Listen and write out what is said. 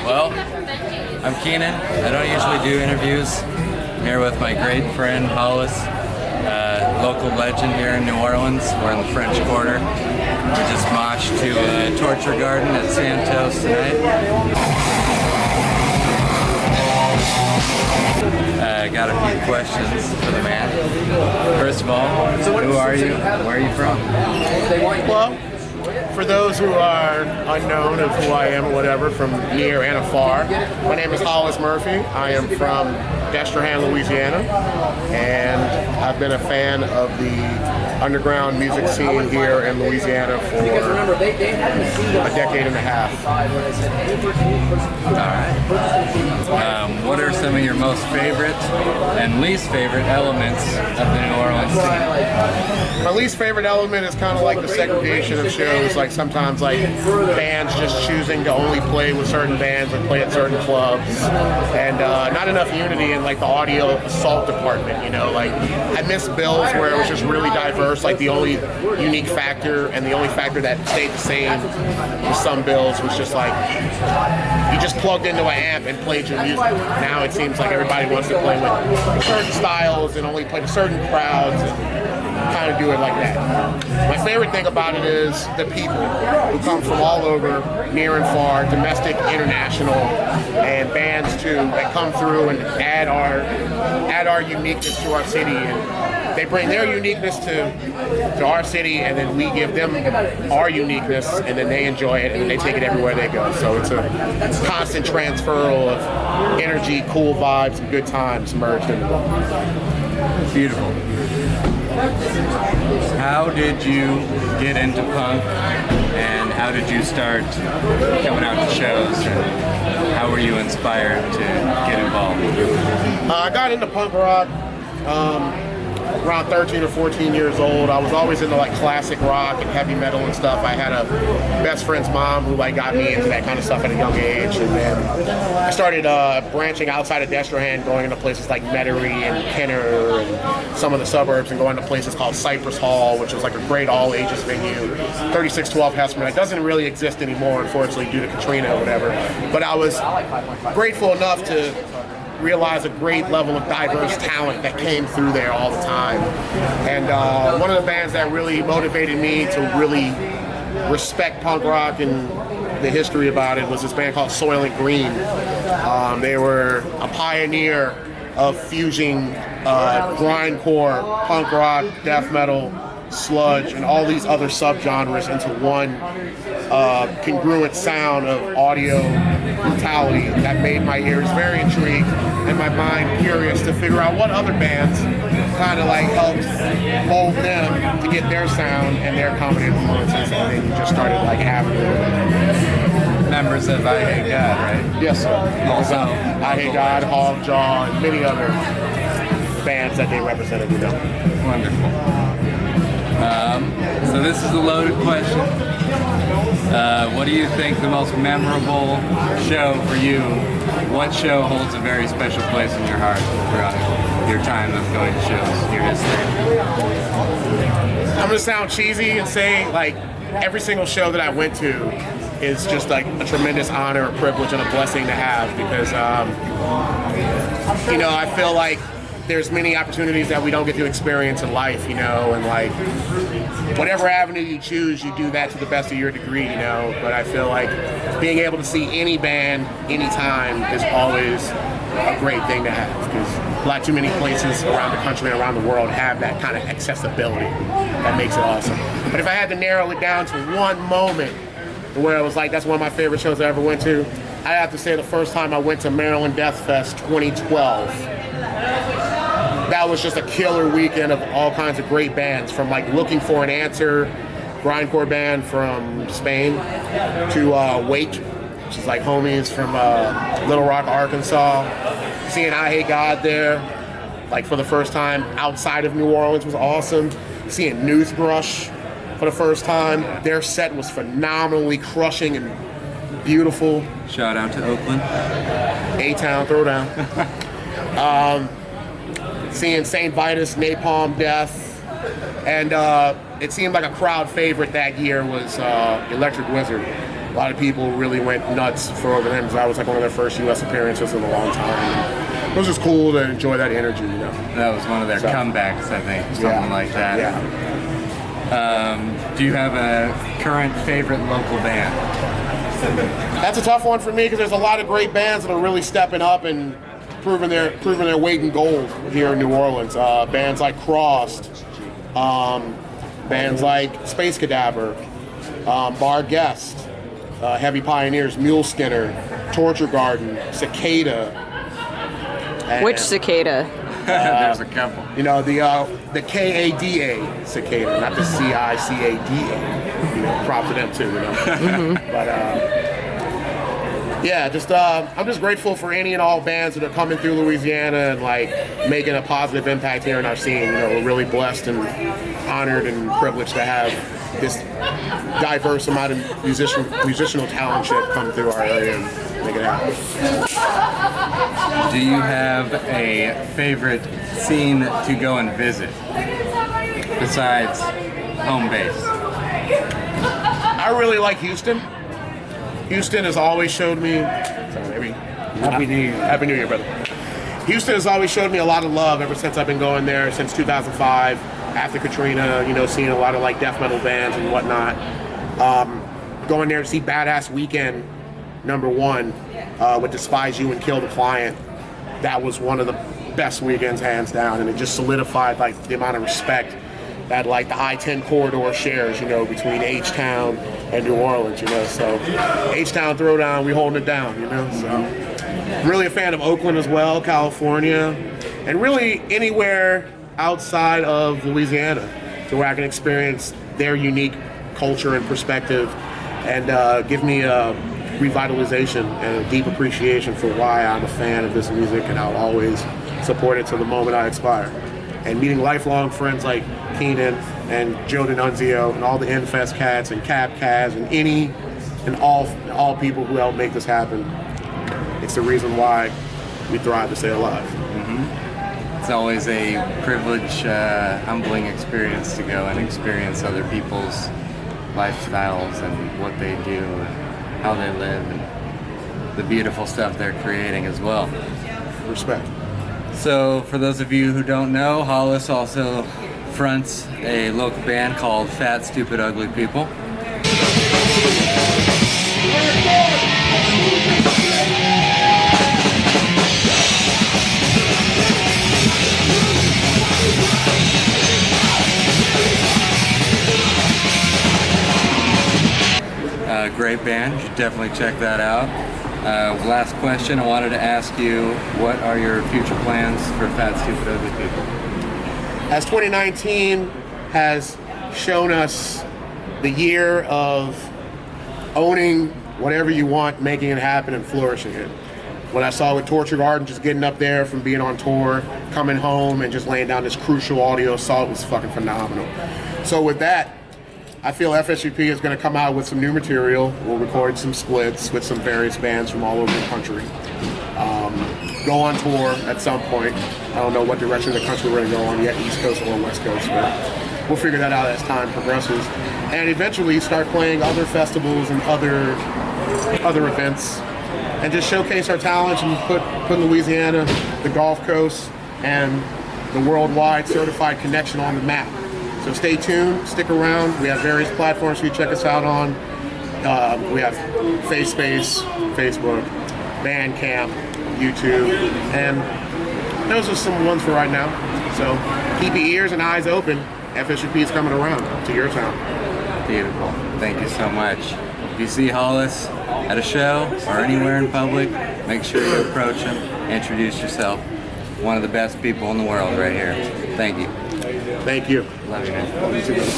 Well, I'm Keenan. I don't usually do interviews. I'm here with my great friend Hollise, local legend here in New Orleans. We're in the French Quarter. We just marched to Torture Garden at Santos tonight. Got a few questions for the man. First of all, who are you? Where are you from? Well, for those who are unknown of who I am or whatever, from near and afar, my name is Hollise Murphy. I am from Edgeslayer, Louisiana, and I've been a fan of the underground music scene here in Louisiana for a decade and a half. Alright. What are some of your most favorite and least favorite elements of the New Orleans scene? My least favorite element is kind of like the segregation of shows, like sometimes like bands just choosing to only play with certain bands or play at certain clubs, and not enough unity in like the audio assault department, you know. Like I miss bills where it was just really diverse, like the only unique factor and the only factor that stayed the same with some bills was just like you just plugged into an amp and played your music. Now it seems like everybody wants to play with certain styles and only play to certain crowds and kind of do it like that. My favorite thing about it is the people who come from all over, near and far, domestic, international, and bands too, that come through and add our uniqueness to our city. And they bring their uniqueness to our city, and then we give them our uniqueness, and then they enjoy it, and they take it everywhere they go. So it's a constant transferal of energy, cool vibes, and good times merged into one. Beautiful. How did you get into punk, and how did you start coming out to shows, and how were you inspired to get involved? I got into punk rock around 13 or 14 years old. I was always into like classic rock and heavy metal and stuff. I had a best friend's mom who like got me into that kind of stuff at a young age, and then I started branching outside of Edgeslayer, going into places like Metairie and Kenner and some of the suburbs, and going to places called Cypress Hall, which was like a great all-ages venue. 3612 Hesper. It doesn't really exist anymore, unfortunately, due to Katrina or whatever. But I was grateful enough to realize a great level of diverse talent that came through there all the time. And one of the bands that really motivated me to really respect punk rock and the history about it was this band called Soylent Green. They were a pioneer of fusing grindcore, punk rock, death metal, sludge, and all these other subgenres into one congruent sound of audio brutality that made my ears very intrigued and my mind curious to figure out what other bands kind of like helped mold them to get their sound and their common influences, and then just started like having Members of I Hate God, right? Yes, sir. Also, I Hate God, Hogjaw, and many other bands that they represented, you know. Wonderful. So this is a loaded question. What do you think the most memorable show for you? What show holds a very special place in your heart throughout your time of going to shows, your history? I'm gonna sound cheesy and say like every single show that I went to is just like a tremendous honor, a privilege, and a blessing to have, because you know, I feel like there's many opportunities that we don't get to experience in life, you know, and like whatever avenue you choose, you do that to the best of your degree, you know. But I feel like being able to see any band anytime is always a great thing to have, because not too many places around the country and around the world have that kind of accessibility that makes it awesome. But if I had to narrow it down to one moment where it was like that's one of my favorite shows I ever went to, I'd have to say the first time I went to Maryland Death Fest 2012. That was just a killer weekend of all kinds of great bands, from like Looking for an Answer, grindcore band from Spain, to Wake, which is like homies from Little Rock, Arkansas. Seeing I Hate God there, like for the first time outside of New Orleans, was awesome. Seeing Newsbrush for the first time, their set was phenomenally crushing and beautiful. Shout out to Oakland. A-Town, throw down. Seeing St. Vitus, Napalm Death, and it seemed like a crowd favorite that year was Electric Wizard. a lot of people really went nuts for over them because I was like one of their first U.S. appearances in a long time. And it was just cool to enjoy that energy, you know. That was one of their comebacks, I think, something like that. Yeah. Do you have a current favorite local band? That's a tough one for me because there's a lot of great bands that are really stepping up and proving their weight in gold here in New Orleans. Bands like Crossed, bands like Space Cadaver, Bar Guest, Heavy Pioneers, Mule Skinner, Torture Garden, Cicada. Which Cicada? There's a couple. You know, the K-A-D-A Cicada, not the C-I-C-A-D-A. You know, props to them too, you know. But yeah, just I'm just grateful for any and all bands that are coming through Louisiana and like making a positive impact here in our scene. You know, we're really blessed and honored and privileged to have this diverse amount of musicianal talent come through our area and make it happen. Do you have a favorite scene to go and visit besides home base? I really like Houston. Houston has always showed me. Happy New Year. Happy New Year, brother. Houston has always showed me a lot of love ever since I've been going there since 2005. After Katrina, you know, seeing a lot of like death metal bands and whatnot. Going there to see Badass Weekend #1 with Despise You and Kill the Client. That was one of the best weekends, hands down, and it just solidified like the amount of respect that like the I-10 corridor shares, you know, between H-Town and New Orleans, you know. So H-Town Throwdown, we holding it down, you know. So really a fan of Oakland as well, California, and really anywhere outside of Louisiana to where I can experience their unique culture and perspective and give me a revitalization and a deep appreciation for why I'm a fan of this music, and I'll always support it to the moment I expire. And meeting lifelong friends like Keenan and Joe D'Annunzio and all the Infest cats and Cap Kaz and any and all people who helped make this happen. It's the reason why we thrive to stay alive. It's always a privilege, humbling experience to go and experience other people's lifestyles and what they do and how they live and the beautiful stuff they're creating as well. Respect. So for those of you who don't know, Hollise also fronts a local band called Fat, Stupid, Ugly People. Great band, you should definitely check that out. Last question, I wanted to ask you, what are your future plans for Fat, Stupid, Ugly People? As 2019 has shown us the year of owning whatever you want, making it happen, and flourishing it. What I saw with Torture Garden, just getting up there from being on tour, coming home, and just laying down this crucial audio assault was fucking phenomenal. So with that, I feel FSUP is going to come out with some new material. We'll record some splits with some various bands from all over the country. Go on tour at some point. I don't know what direction of the country we're going to go on yet, East Coast or West Coast, but we'll figure that out as time progresses. And eventually start playing other festivals and other events and just showcase our talents and put Louisiana, the Gulf Coast, and the worldwide certified connection on the map. So stay tuned, stick around. We have various platforms you can check us out on. We have FaceSpace, Facebook, Bandcamp, YouTube, and those are some ones for right now. So keep your ears and eyes open. FSUP is coming around to your town. Beautiful. Thank you so much. If you see Hollise at a show or anywhere in public, make sure you approach him, introduce yourself. One of the best people in the world right here. Thank you. Thank you. Love you, man. Love you too, brother.